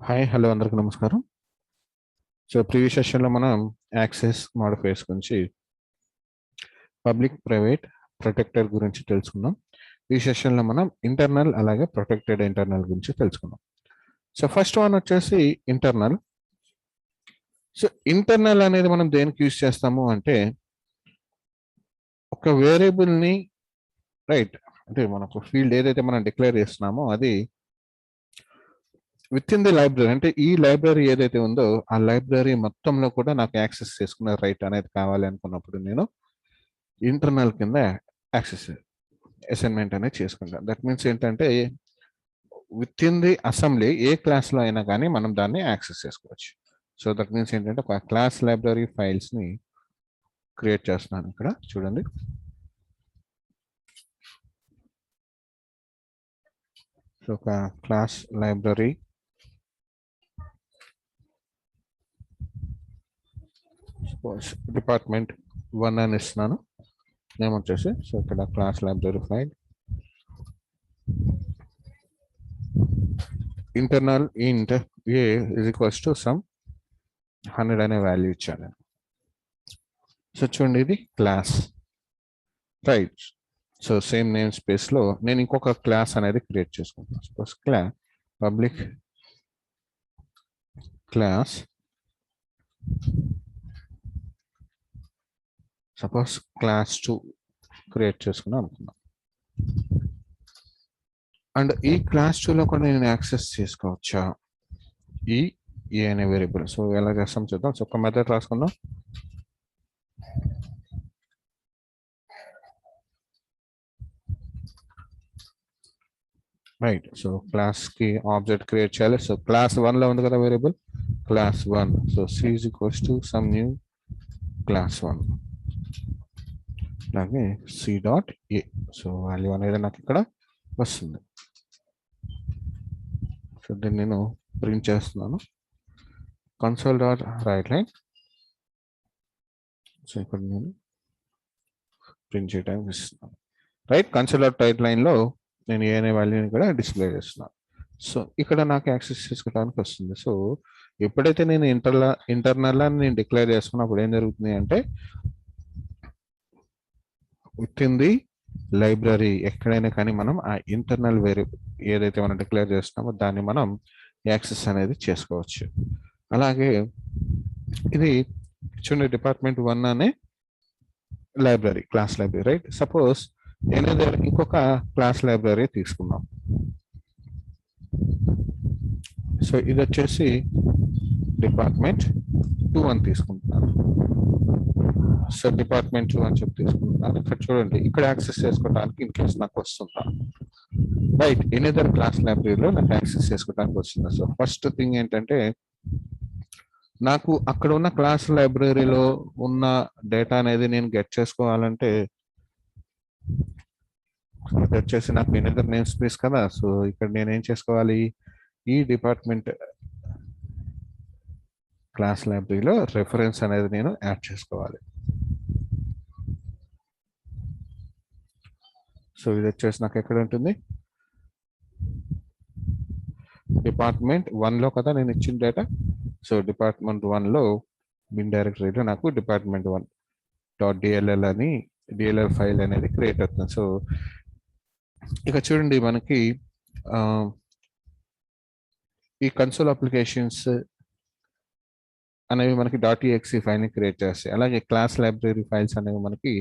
Hi hello అందరికి నమస్కారం. So previous సెషన్లో మనం యాక్సెస్ మాడిఫైయర్స్ గురించి పబ్లిక్ ప్రైవేట్ ప్రొటెక్టర్ గురించి తెలుసుకున్నాం. ఈ సెషన్లో మనం ఇంటర్నల్ అలాగే ప్రొటెక్టెడ్ ఇంటర్నల్ గురించి తెలుసుకున్నాం. సో ఫస్ట్ వన్ వచ్చేసి ఇంటర్నల్. సో ఇంటర్నల్ అనేది మనం దేనికి యూజ్ చేస్తాము అంటే ఒక వేరియబుల్ని రైట్ అంటే మనకు ఫీల్డ్ ఏదైతే మనం డిక్లేర్ చేస్తున్నామో అది విత్ ఇన్ ది లైబ్రరీ, అంటే ఈ లైబ్రరీ ఏదైతే ఉందో ఆ లైబ్రరీ మొత్తంలో కూడా నాకు యాక్సెస్ చేసుకునే రైట్ అనేది కావాలి అనుకున్నప్పుడు నేను ఇంటర్నల్ కింద యాక్సెస్ అసైన్మెంట్ అనేది చేసుకుంటాను. దట్ మీన్స్ ఏంటంటే విత్ ఇన్ ది అసెంబ్లీ ఏ క్లాస్లో అయినా కానీ మనం దాన్ని యాక్సెస్ చేసుకోవచ్చు. సో దట్ మీన్స్ ఏంటంటే ఒక క్లాస్ లైబ్రరీ ఫైల్స్ని క్రియేట్ చేస్తున్నాను. ఇక్కడ చూడండి, సో ఒక క్లాస్ లైబ్రరీ డిపార్ట్మెంట్ 1 అని ఇస్తున్నాను. నేమ్ వచ్చేసి సో ఇక్కడ క్లాస్ లైబ్రరీ ఫైల్ ఇంటర్నల్ ఇంట్ ఏ ఇజ్ ఈక్వల్స్ టు సమ్ 100 అనే వాల్యూ ఇచ్చాను. సో చూడండి, ఇది class right. So same name స్పేస్లో నేను ఇంకొక క్లాస్ అనేది క్రియేట్ చేసుకుంటాను. Suppose public class suppose class 2 create చేసుకున్నాం అనుకున్నాం. అండ్ ఈ క్లాస్ 2లో కూడా నేను యాక్సెస్ చేసుకోవచ్చా ఈ ఏ అనే వేరియబుల్. సో ఎలా చేస్తాం చూద్దాం. సో ఒక మెథడ్ రాసుకుందాం. రైట్, సో క్లాస్ కి ఆబ్జెక్ట్ క్రియేట్ చేయాలి. సో క్లాస్ 1లో ఉంది కదా variable class 1. So C is equals to some new class 1 అలాగే C dot A. So value అనేది నాకు ఇక్కడ వస్తుంది. సో దీన్ని నేను ప్రింట్ చేస్తున్నాను. Console dot write line. So ఇక్కడ నేను ప్రింట్ చేయడానికి ఇస్తున్నాను. రైట్, కన్సోల్ డాట్ రైట్ లైన్లో నేను ఏ అనే వాల్యూని కూడా డిస్ప్లే చేస్తున్నాను. సో ఇక్కడ నాకు యాక్సెస్ చేసుకోవడానికి వస్తుంది. సో ఎప్పుడైతే నేను ఇంటర్నల్ అని నేను డిక్లేర్ చేసుకున్నప్పుడు ఏం జరుగుతుంది అంటే విత్ ఇన్ ది లైబ్రరీ ఎక్కడైనా కానీ మనం ఆ ఇంటర్నల్ వేరియబుల్ ఏదైతే మనం డిక్లేర్ చేస్తున్నామో దాన్ని మనం యాక్సెస్ అనేది చేసుకోవచ్చు. అలాగే ఇది చూడండి, డిపార్ట్మెంట్ 1 అనే library class library right. Suppose ఏదైతే ఇంకొక క్లాస్ లైబ్రరీ తీసుకున్నాం. సో ఇది వచ్చేసి డిపార్ట్మెంట్ 2 అని తీసుకుంటున్నాను. సో డిపార్ట్మెంట్ 2 అని చెప్పి తీసుకుంటున్నాను. ఇక్కడ చూడండి, ఇక్కడ యాక్సెస్ చేసుకోవడానికి ఇన్ కేసు నాకు వస్తుందా రైట్ ఎనీదర్ క్లాస్ లైబ్రరీలో నాకు యాక్సెస్ చేసుకోవడానికి వస్తుంది. సో ఫస్ట్ థింగ్ ఏంటంటే నాకు అక్కడ ఉన్న క్లాస్ లైబ్రరీలో ఉన్న డేటా అనేది నేను గెట్ చేసుకోవాలంటే ఇది వచ్చేసి నాకు ఎనీదర్ నేమ్ స్పేస్ కదా. సో ఇక్కడ నేను ఏం చేసుకోవాలి, ఈ డిపార్ట్మెంట్ క్లాస్ లైబ్రరీలో రెఫరెన్స్ అనేది నేను యాడ్ చేసుకోవాలి. సో ఇది వచ్చేసి నాకు ఎక్కడ ఉంటుంది, డిపార్ట్మెంట్ 1లో కదా నేను ఇచ్చిన డేటా. సో డిపార్ట్మెంట్ 1లో బిన్ డైరెక్టరీలో నాకు డిపార్ట్మెంట్ 1 డాట్ డిఎల్ఎల్ అని డిఎల్ఎల్ ఫైల్ అనేది క్రియేట్ అవుతుంది. సో ఇక చూడండి, మనకి ఈ కన్సోల్ అప్లికేషన్స్ అనేవి మనకి .exe ఫైల్ని క్రియేట్ చేస్తాయి. అలాగే క్లాస్ లైబ్రరీ ఫైల్స్ అనేవి మనకి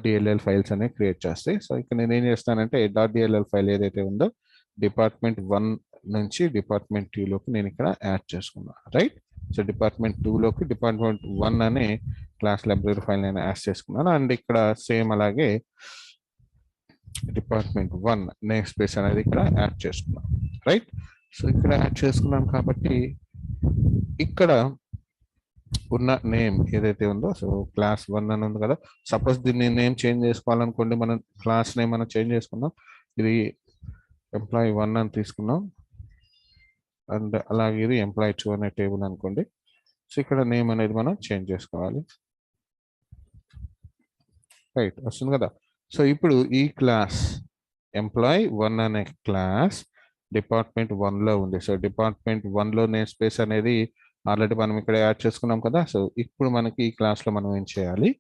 .dll ఫైల్స్ అనేవి క్రియేట్ చేస్తాయి. సో ఇక్కడ నేను ఏం చేస్తానంటే .dll ఫైల్ ఏదైతే ఉందో డిపార్ట్మెంట్ 1 నుంచి డిపార్ట్మెంట్ 2లోకి నేను ఇక్కడ యాడ్ చేసుకున్నాను రైట్. సో డిపార్ట్మెంట్ 2లోకి డిపార్ట్మెంట్ 1 అనే క్లాస్ లైబ్రరీ ఫైల్ నేను యాడ్ చేసుకున్నాను. అండ్ ఇక్కడ సేమ్ అలాగే డిపార్ట్మెంట్ 1 నేమ్ స్పేస్ అనేది ఇక్కడ యాడ్ చేసుకున్నాను రైట్. సో ఇక్కడ యాడ్ చేసుకున్నాను కాబట్టి ఇక్కడ ఉన్న నేమ్ ఏదైతే ఉందో సో క్లాస్ 1 అని ఉంది కదా. సపోజ్ దీన్ని నేమ్ చేంజ్ చేసుకోవాలనుకోండి, మనం క్లాస్ నేమ్ మనం చేంజ్ చేసుకున్నాం. ఇది ఎంప్లాయీ 1 అని తీసుకున్నాం అండ్ అలాగే ఇది ఎంప్లాయీ 2 అనే టేబుల్ అనుకోండి. సో ఇక్కడ నేమ్ అనేది మనం చేంజ్ చేసుకోవాలి రైట్. వస్తుంది కదా. సో ఇప్పుడు ఈ క్లాస్ ఎంప్లాయీ 1 అనే క్లాస్ డిపార్ట్మెంట్ 1లో ఉంది. సో డిపార్ట్మెంట్ 1లో నేమ్ స్పేస్ అనేది ఆల్రెడీ మనం ఇక్కడ యాడ్ చేసుకున్నాం కదా. సో ఇప్పుడు మనకి ఈ క్లాస్లో మనం ఏం చేయాలి,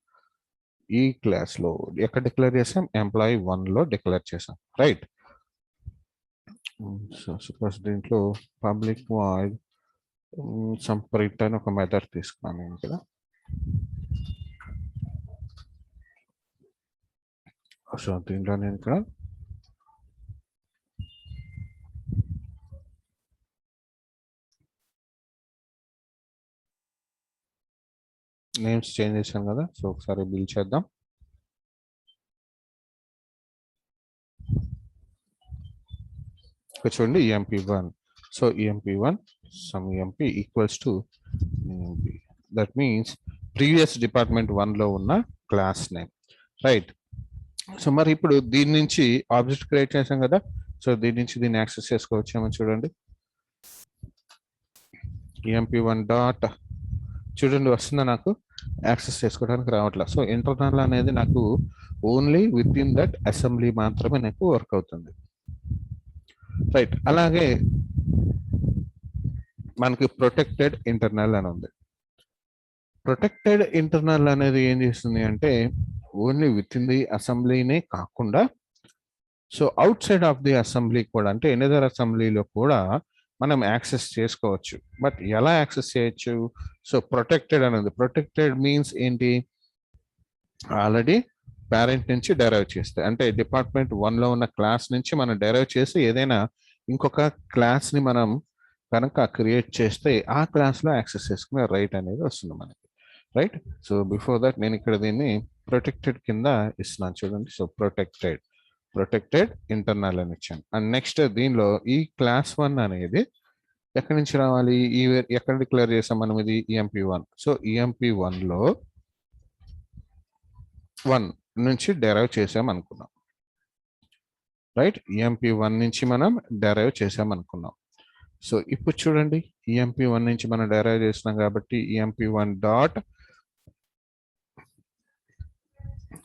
ఈ క్లాస్లో ఎక్కడ డిక్లేర్ చేసాం, ఎంప్లాయీ 1లో డిక్లేర్ చేసాం, రైట్. సో సపోజ్ దీంట్లో పబ్లిక్ వాయిడ్ సమ్ ప్రింట్ అని ఒక మెథడ్ తీసుకున్నాను నేను ఇక్కడ. సో దీంట్లో నేను ఇక్కడ నేమ్స్ చేంజ్ చేశాను కదా. సో ఒకసారి బిల్ చేద్దాం. చూడండి EMP1. So EMP1 sum EMP equals to EMP. That means previous department 1లో ఉన్న క్లాస్ నేమ్, రైట్. సో మరి ఇప్పుడు దీని నుంచి ఆబ్జెక్ట్ క్రియేట్ చేసాం కదా. సో దీని నుంచి దీన్ని యాక్సెస్ చేసుకోవచ్చేమో చూడండి. EMP1 డాట్ చూడండి వస్తుందా, నాకు యాక్సెస్ చేసుకోవడానికి రావట్లేదు. సో ఇంటర్నల్ అనేది నాకు only with in that assembly మాత్రమే నాకు వర్క్ అవుతుంది, రైట్. అలాగే మనకి ప్రొటెక్టెడ్ ఇంటర్నల్ అని ఉంది. ప్రొటెక్టెడ్ ఇంటర్నల్ అనేది ఏం చేస్తుంది అంటే ఓన్లీ విత్ ఇన్ ది అసెంబ్లీనే కాకుండా so out side of the assembly కూడా, అంటే ఎనదర్ అసెంబ్లీలో కూడా మనం యాక్సెస్ చేసుకోవచ్చు. బట్ ఎలా యాక్సెస్ చేయొచ్చు, సో ప్రొటెక్టెడ్ అనేది, ప్రొటెక్టెడ్ మీన్స్ ఏంటి, ఆల్రెడీ పేరెంట్ నుంచి డెరైవ్ చేస్తే, అంటే డిపార్ట్మెంట్ 1లో ఉన్న క్లాస్ నుంచి మనం డెరైవ్ చేసి ఏదైనా ఇంకొక క్లాస్ని మనం కనుక క్రియేట్ చేస్తే ఆ క్లాస్లో యాక్సెస్ చేసుకునే రైట్ అనేది వస్తుంది మనకి, రైట్. సో బిఫోర్ దట్ నేను ఇక్కడ దీన్ని ప్రొటెక్టెడ్ కింద ఇస్తున్నాను చూడండి. సో ప్రొటెక్టెడ్ ఇంటర్నల్ అని ఇచ్చాను. అండ్ నెక్స్ట్ దీనిలో ఈ క్లాస్ 1 అనేది ఎక్కడి నుంచి రావాలి, ఎక్కడ డిక్లేర్ చేసాం మనం, ఇది EMP1. సో EMP1లో 1 నుంచి డెరైవ్ చేసాం అనుకున్నాం, రైట్. EMP1 నుంచి మనం డెరైవ్ చేసాం అనుకున్నాం. సో ఇప్పుడు చూడండి EMP1 నుంచి మనం డెరైవ్ చేస్తున్నాం కాబట్టి EMP1 డాట్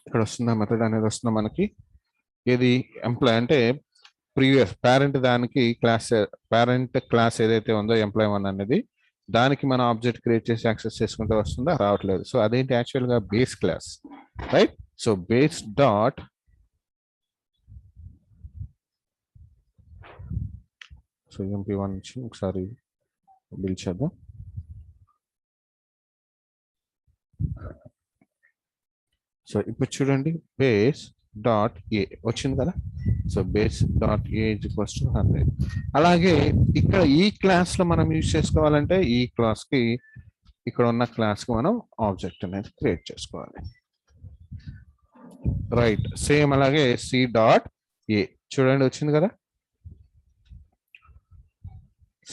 ఇక్కడ వస్తుందా మెథడ్ అనేది వస్తుందా మనకి, ఏది ఎంప్లాయ్ అంటే ప్రీవియస్ పేరెంట్ దానికి క్లాస్, పేరెంట్ క్లాస్ ఏదైతే ఉందో ఎంప్లాయ్ 1 అనేది దానికి మనం ఆబ్జెక్ట్ క్రియేట్ చేసి యాక్సెస్ చేసుకుంటే వస్తుందా, రావట్లేదు. సో అదేంటి, యాక్చువల్గా base class, right. So base dot so EMP1 నుంచి ఒకసారి బిల్ చేద్దాం. సో ఇప్పుడు చూడండి బేస్ డాట్ ఏ వచ్చింది కదా. So base dot A equals to 100. అలాగే ఇక్కడ ఈ క్లాస్లో మనం యూజ్ చేసుకోవాలంటే ఈ క్లాస్కి ఇక్కడ ఉన్న క్లాస్కి మనం ఆబ్జెక్ట్ అనేది క్రియేట్ చేసుకోవాలి, రైట్. సేమ్ అలాగే సి డాట్ ఏ చూడండి వచ్చింది కదా,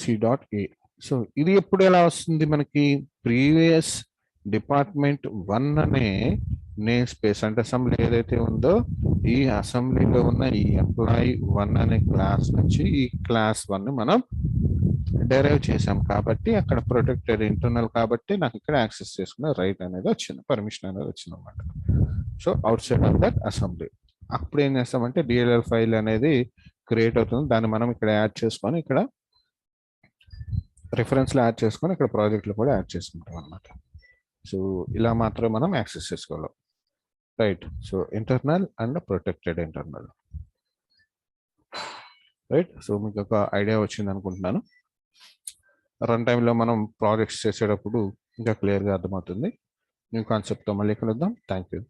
సి డాట్ ఏ. సో ఇది ఎప్పుడు ఎలా వస్తుంది మనకి, ప్రీవియస్ డిపార్ట్మెంట్ 1 అనే నేమ్ స్పేస్ అంటే అసెంబ్లీ ఏదైతే ఉందో ఈ అసెంబ్లీలో ఉన్న ఈ ఎంప్లాయీ 1 అనే క్లాస్ నుంచి ఈ క్లాస్ 1 మనం డెరైవ్ చేసాం కాబట్టి అక్కడ ప్రొటెక్టెడ్ ఇంటర్నల్ కాబట్టి నాకు ఇక్కడ యాక్సెస్ చేసుకునే రైట్ అనేది వచ్చింది, పర్మిషన్ అనేది వచ్చింది అనమాట. So out side of that assembly అప్పుడు ఏం చేస్తామంటే DLL ఫైల్ అనేది క్రియేట్ అవుతుంది. దాన్ని మనం ఇక్కడ యాడ్ చేసుకొని ఇక్కడ రిఫరెన్స్లో యాడ్ చేసుకొని ఇక్కడ ప్రాజెక్ట్లో కూడా యాడ్ చేసుకుంటాం అనమాట. సో ఇలా మాత్రమే మనం యాక్సెస్ చేసుకోవాలి, right. So internal and protected internal, right. So మీకు ఒక ఐడియా వచ్చింది అనుకుంటున్నాను. రన్ టైంలో మనం ప్రాజెక్ట్స్ చేసేటప్పుడు ఇంకా క్లియర్గా అర్థమవుతుంది. న్యూ కాన్సెప్ట్తో మళ్ళీ కలుద్దాం. Thank you.